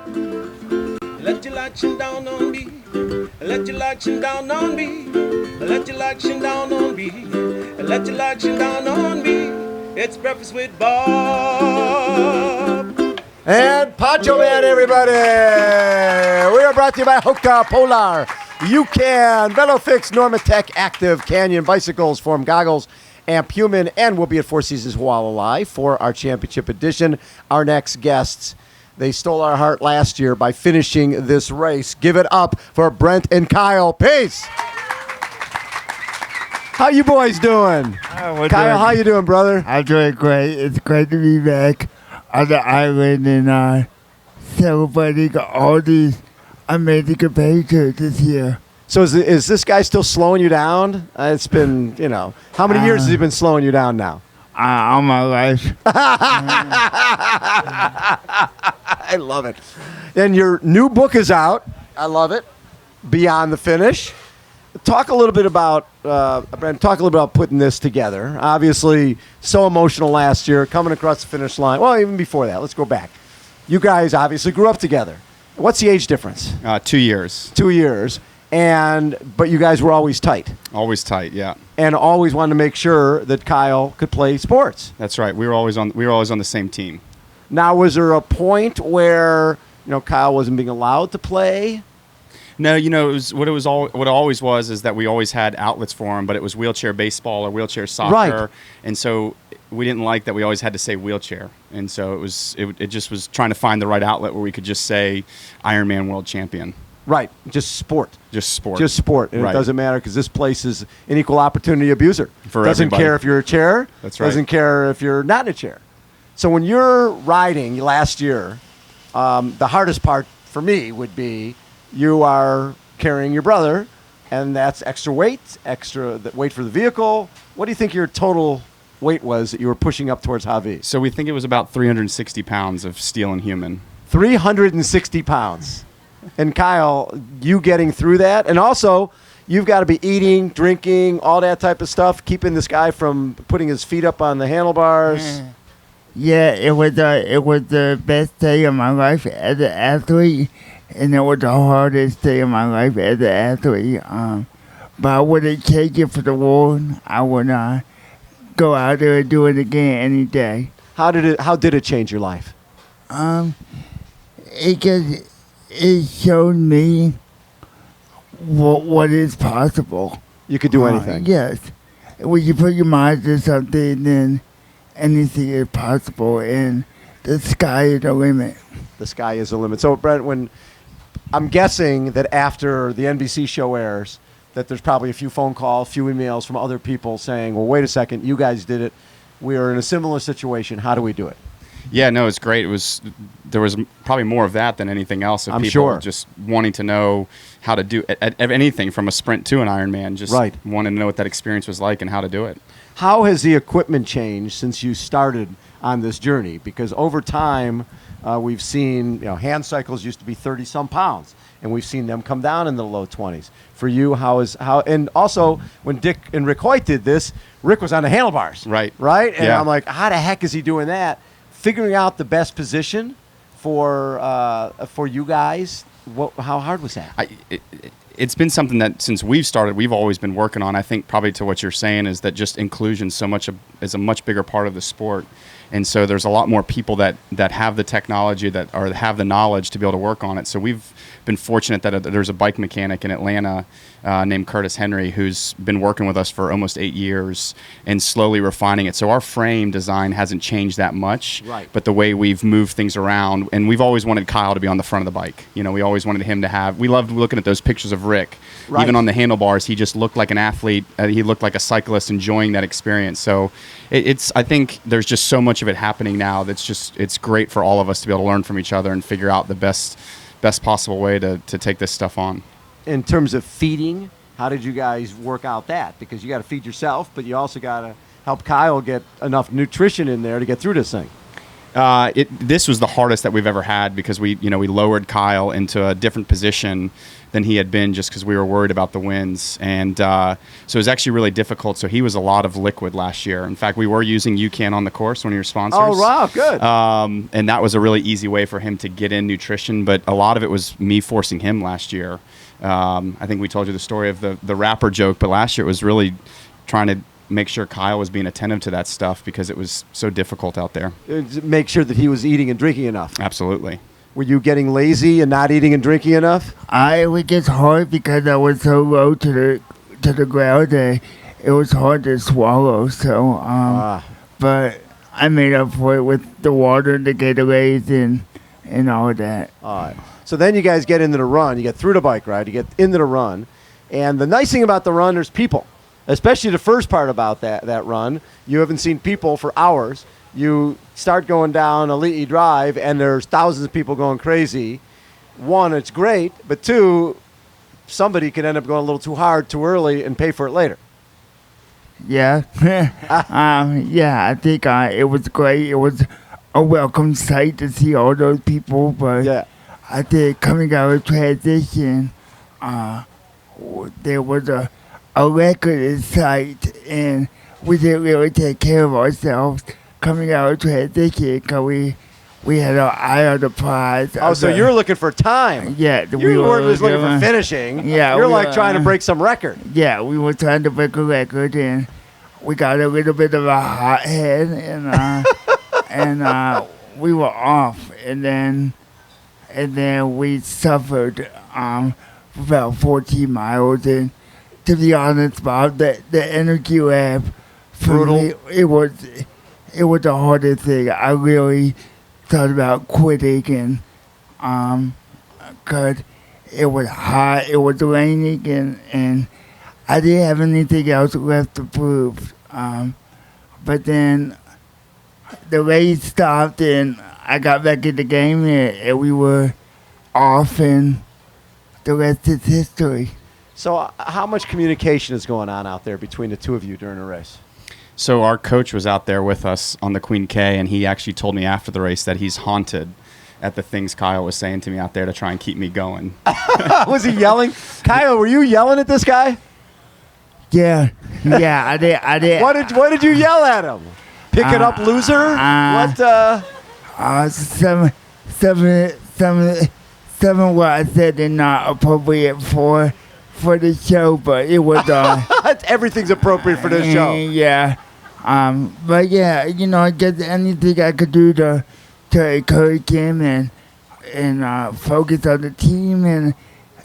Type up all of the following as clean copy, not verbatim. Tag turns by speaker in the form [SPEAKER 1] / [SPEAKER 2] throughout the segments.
[SPEAKER 1] Let your light shine down on me. Let your light shine down on me. Let your light shine down on me. Let your light shine down on me. It's Breakfast with Bob.
[SPEAKER 2] And Poncho Man, everybody. We are brought to you by HOKA, Polar, UCAN, Velofix, Normatec, Active, Canyon, Bicycles, Form Goggles, and Puman. And we'll be at Four Seasons Hualalai for our championship edition. Our next guests, they stole our heart last year by finishing this race. Give it up for Brent and Kyle Pease. How you boys doing? Kyle, how you doing, brother?
[SPEAKER 3] I'm doing great. It's great to be back on the island and celebrating all these amazing competitors this year.
[SPEAKER 2] So is this guy still slowing you down? It's been, how many years has he been slowing you down now?
[SPEAKER 3] All my life.
[SPEAKER 2] I love it. And your new book is out. I love it. Beyond the Finish. Talk a little bit about putting this together. Obviously, so emotional last year, coming across the finish line. Well, even before that, let's go back. You guys obviously grew up together. What's the age difference?
[SPEAKER 4] 2 years.
[SPEAKER 2] 2 years. But you guys were always tight.
[SPEAKER 4] Always tight, yeah.
[SPEAKER 2] And always wanted to make sure that Kyle could play sports.
[SPEAKER 4] That's right. We were always on the same team.
[SPEAKER 2] Now, was there a point where Kyle wasn't being allowed to play?
[SPEAKER 4] No, it was what it always was is that we always had outlets for him, but it was wheelchair baseball or wheelchair soccer,
[SPEAKER 2] right.
[SPEAKER 4] And so we didn't like that we always had to say wheelchair, and so it just was trying to find the right outlet where we could just say Ironman World Champion.
[SPEAKER 2] Right, just sport.
[SPEAKER 4] Just sport.
[SPEAKER 2] Just sport, and
[SPEAKER 4] right.
[SPEAKER 2] It doesn't matter because this place is an equal opportunity abuser.
[SPEAKER 4] For
[SPEAKER 2] doesn't
[SPEAKER 4] everybody.
[SPEAKER 2] care if you're a chair.
[SPEAKER 4] That's right.
[SPEAKER 2] Doesn't care if you're not in a chair. So when you're riding last year, the hardest part for me would be you are carrying your brother, and that's extra weight for the vehicle. What do you think your total weight was that you were pushing up towards Javi?
[SPEAKER 4] So we think it was about 360 pounds of steel and human.
[SPEAKER 2] 360 pounds. And Kyle, you getting through that, and also you've got to be eating, drinking, all that type of stuff, keeping this guy from putting his feet up on the handlebars.
[SPEAKER 3] Yeah, it was the best day of my life as an athlete, and it was the hardest day of my life as an athlete. But I wouldn't take it for the world. I would go out there and do it again any day.
[SPEAKER 2] How did it change your life?
[SPEAKER 3] It showed me what is possible.
[SPEAKER 2] You could do anything.
[SPEAKER 3] Yes. When you put your mind to something, then anything is possible, and the sky is the limit.
[SPEAKER 2] The sky is the limit. So, Brent, when I'm guessing that after the NBC show airs, that there's probably a few phone calls, a few emails from other people saying, well, wait a second, you guys did it. We are in a similar situation. How do we do it?
[SPEAKER 4] Yeah, no, it's great. There was probably more of that than anything else. Of
[SPEAKER 2] I'm
[SPEAKER 4] people
[SPEAKER 2] sure.
[SPEAKER 4] Just wanting to know how to do anything from a sprint to an Ironman. Just
[SPEAKER 2] right.
[SPEAKER 4] Wanting to know what that experience was like and how to do it.
[SPEAKER 2] How has the equipment changed since you started on this journey? Because over time, we've seen hand cycles used to be 30-some pounds, and we've seen them come down in the low 20s. For you, and also when Dick and Rick Hoyt did this, Rick was on the handlebars.
[SPEAKER 4] Right.
[SPEAKER 2] Right? And
[SPEAKER 4] yeah.
[SPEAKER 2] I'm like, how the heck is he doing that? Figuring out the best position for you guys, how hard was that?
[SPEAKER 4] It's been something that since we've started, we've always been working on. I think probably to what you're saying is that just inclusion is a much bigger part of the sport. And so there's a lot more people that have the technology or have the knowledge to be able to work on it. So we've been fortunate that there's a bike mechanic in Atlanta named Curtis Henry who's been working with us for almost 8 years and slowly refining it. So our frame design hasn't changed that much,
[SPEAKER 2] right.
[SPEAKER 4] But the way we've moved things around, and we've always wanted Kyle to be on the front of the bike. We always wanted him to have, we loved looking at those pictures of Rick. Right. Even on the handlebars, he just looked like an athlete. He looked like a cyclist enjoying that experience. So I think there's just so much of it happening now it's great for all of us to be able to learn from each other and figure out the best possible way to take this stuff on.
[SPEAKER 2] In terms of feeding, how did you guys work out that? Because you got to feed yourself, but you also got to help Kyle get enough nutrition in there to get through this thing.
[SPEAKER 4] This was the hardest that we've ever had because we lowered Kyle into a different position than he had been just because we were worried about the winds. And so it was actually really difficult. So he was a lot of liquid last year. In fact, we were using UCAN on the course, one of your sponsors.
[SPEAKER 2] Oh, wow, good.
[SPEAKER 4] And that was a really easy way for him to get in nutrition. But a lot of it was me forcing him last year. I think we told you the story of the rapper joke, but last year it was really trying to make sure Kyle was being attentive to that stuff because it was so difficult out there.
[SPEAKER 2] Make sure that he was eating and drinking enough.
[SPEAKER 4] Absolutely.
[SPEAKER 2] Were you getting lazy and not eating and drinking enough?
[SPEAKER 3] It was just hard because I was so low to the ground that it was hard to swallow. So, but I made up for it with the water, the Gatorades, and all of that.
[SPEAKER 2] All right. So then you guys get into the run. You get through the bike ride. You get into the run. And the nice thing about the run, there's people. Especially the first part about that run. You haven't seen people for hours. You start going down Elite Drive, and there's thousands of people going crazy. One, it's great. But two, somebody could end up going a little too hard too early and pay for it later.
[SPEAKER 3] Yeah. I think it was great. It was a welcome sight to see all those people. But
[SPEAKER 2] Yeah.
[SPEAKER 3] I think coming out of transition, there was a record sight, and we didn't really take care of ourselves coming out of transition because we had our eye on the prize.
[SPEAKER 2] Oh, so you're looking for time.
[SPEAKER 3] Yeah.
[SPEAKER 2] You weren't just looking for finishing.
[SPEAKER 3] Yeah,
[SPEAKER 2] You're
[SPEAKER 3] we
[SPEAKER 2] like
[SPEAKER 3] were,
[SPEAKER 2] trying to break some record.
[SPEAKER 3] Yeah, we were trying to break a record, and we got a little bit of a hot head, and and we were off, and then we suffered about 14 miles, and to be honest, Bob, the energy lab for
[SPEAKER 2] Brutal.
[SPEAKER 3] me, it was the hardest thing. I really thought about quitting, and cause it was hot, it was raining, and I didn't have anything else left to prove. But then the race stopped, and I got back in the game, and we were off, and the rest is history.
[SPEAKER 2] So how much communication is going on out there between the two of you during a race?
[SPEAKER 4] So our coach was out there with us on the Queen K, and he actually told me after the race that he's haunted at the things Kyle was saying to me out there to try and keep me going.
[SPEAKER 2] Was he yelling? Kyle, were you yelling at this guy?
[SPEAKER 3] Yeah, I did.
[SPEAKER 2] What did you yell at him? Pick it up, loser?
[SPEAKER 3] Some what I said is not appropriate for the show, but it was
[SPEAKER 2] Everything's appropriate for this show.
[SPEAKER 3] Yeah. But yeah, I guess anything I could do to encourage him and focus on the team and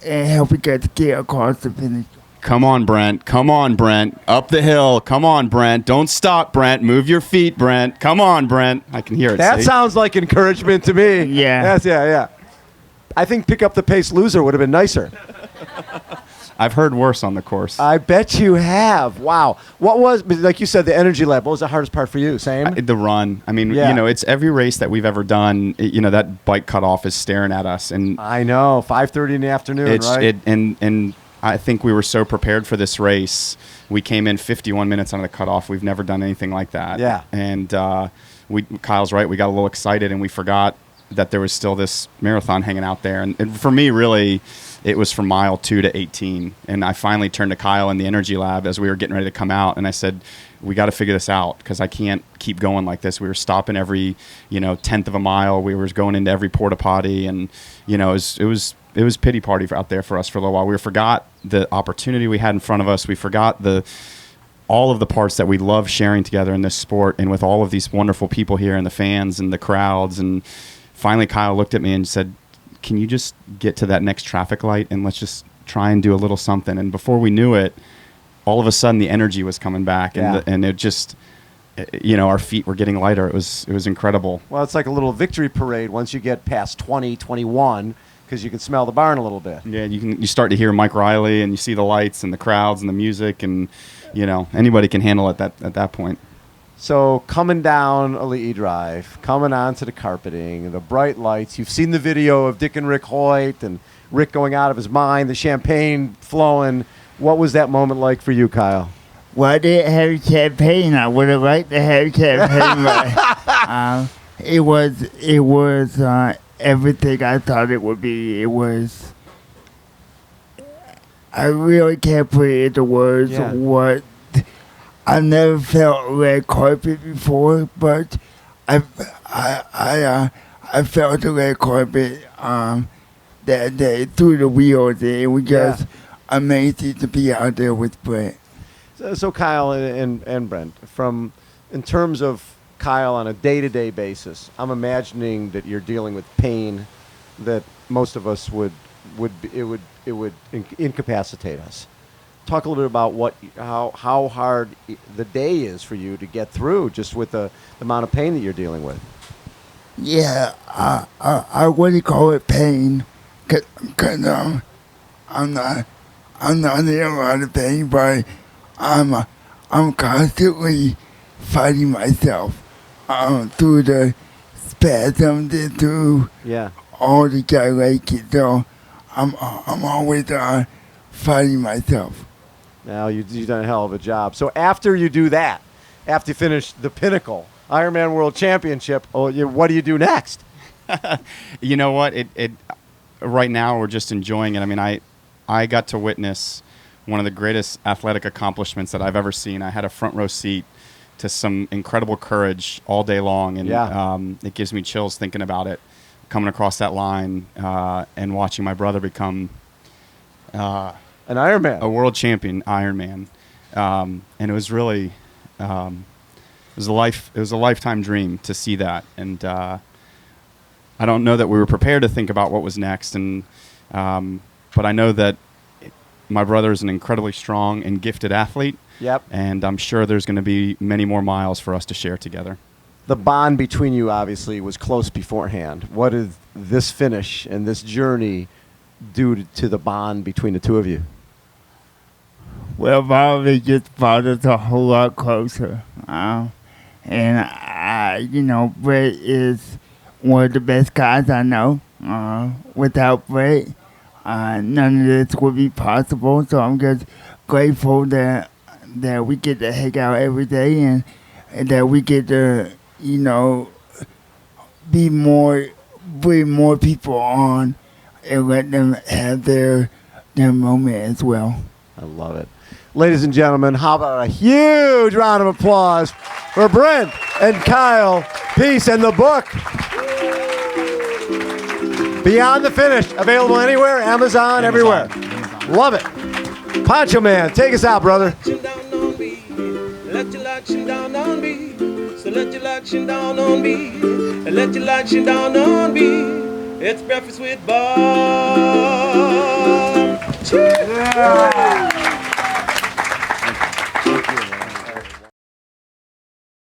[SPEAKER 3] help us get across the finish.
[SPEAKER 4] Come on, Brent. Come on, Brent. Up the hill. Come on, Brent. Don't stop, Brent. Move your feet, Brent. Come on, Brent. I can hear it.
[SPEAKER 2] That
[SPEAKER 4] see?
[SPEAKER 2] sounds like encouragement to me.
[SPEAKER 3] Yeah.
[SPEAKER 2] Yeah. I think pick up the pace, loser would have been nicer.
[SPEAKER 4] I've heard worse on the course.
[SPEAKER 2] I bet you have. Wow. What was, like you said, the energy level? What was the hardest part for you? Same?
[SPEAKER 4] The run. I mean,
[SPEAKER 2] Yeah.
[SPEAKER 4] it's every race that we've ever done. That bike cutoff is staring at us, and
[SPEAKER 2] I know. 5:30 in the afternoon, right?
[SPEAKER 4] And I think we were so prepared for this race. We came in 51 minutes on the cutoff. We've never done anything like that.
[SPEAKER 2] Yeah.
[SPEAKER 4] And Kyle's right. We got a little excited, and we forgot that there was still this marathon hanging out there. And for me, really, it was from mile 2 to 18. And I finally turned to Kyle in the energy lab as we were getting ready to come out, and I said, we got to figure this out because I can't keep going like this. We were stopping every, 10th of a mile. We were going into every porta potty, and it was pity party out there for us for a little while. We forgot the opportunity we had in front of us. We forgot all of the parts that we love sharing together in this sport, and with all of these wonderful people here and the fans and the crowds. And finally, Kyle looked at me and said, can you just get to that next traffic light and let's just try and do a little something? And before we knew it, all of a sudden the energy was coming back, and it just, our feet were getting lighter. It was incredible.
[SPEAKER 2] Well, it's like a little victory parade once you get past 20, 21, because you can smell the barn a little bit.
[SPEAKER 4] Yeah, you start to hear Mike Riley, and you see the lights and the crowds and the music, and anybody can handle it at that point.
[SPEAKER 2] So coming down Elite Drive, coming onto the carpeting, the bright lights. You've seen the video of Dick and Rick Hoyt and Rick going out of his mind, the champagne flowing. What was that moment like for you, Kyle?
[SPEAKER 3] Well, I didn't have champagne. I would have liked to have champagne, but it was everything I thought it would be. It was. I really can't put it into words.
[SPEAKER 2] Yeah.
[SPEAKER 3] What I never felt red carpet before, but I felt the red carpet that day through the wheels. It was just amazing to be out there with Brent.
[SPEAKER 2] So Kyle and Brent, in terms of Kyle on a day-to-day basis, I'm imagining that you're dealing with pain that most of us would incapacitate us. Talk a little bit about how hard the day is for you to get through, just with the amount of pain that you're dealing with.
[SPEAKER 3] Yeah, I wouldn't call it pain, cause I'm not in a lot of pain, but I'm constantly fighting myself through the spasms and through all the gyrations. So I'm always fighting myself.
[SPEAKER 2] Now you've done a hell of a job. So after you do that, after you finish the pinnacle, Ironman World Championship, what do you do next?
[SPEAKER 4] You know what? It right now we're just enjoying it. I mean, I got to witness one of the greatest athletic accomplishments that I've ever seen. I had a front row seat to some incredible courage all day long, and it gives me chills thinking about it, coming across that line and watching my brother become
[SPEAKER 2] an Ironman,
[SPEAKER 4] a world champion Ironman, and it was really it was a lifetime dream to see that, and I don't know that we were prepared to think about what was next, and but I know that my brother is an incredibly strong and gifted athlete.
[SPEAKER 2] Yep.
[SPEAKER 4] And I'm sure there's going to be many more miles for us to share together.
[SPEAKER 2] The bond between you obviously was close beforehand. What did this finish and this journey do to the bond between the two of you?
[SPEAKER 3] Well, probably just brought us a whole lot closer. And Brett is one of the best guys I know. Without Brett, none of this would be possible. So I'm just grateful that we get to hang out every day and that we get to, bring more people on and let them have their moment as well.
[SPEAKER 2] I love it. Ladies and gentlemen, how about a huge round of applause for Brent and Kyle Pease and the book, Beyond the Finish, available anywhere, Amazon, everywhere. Love it. Poncho Man, take us out, brother.
[SPEAKER 1] Let your light shine down on me. So let your light shine down on me. And let your light shine down on me. It's breakfast with Bob.
[SPEAKER 2] Yeah.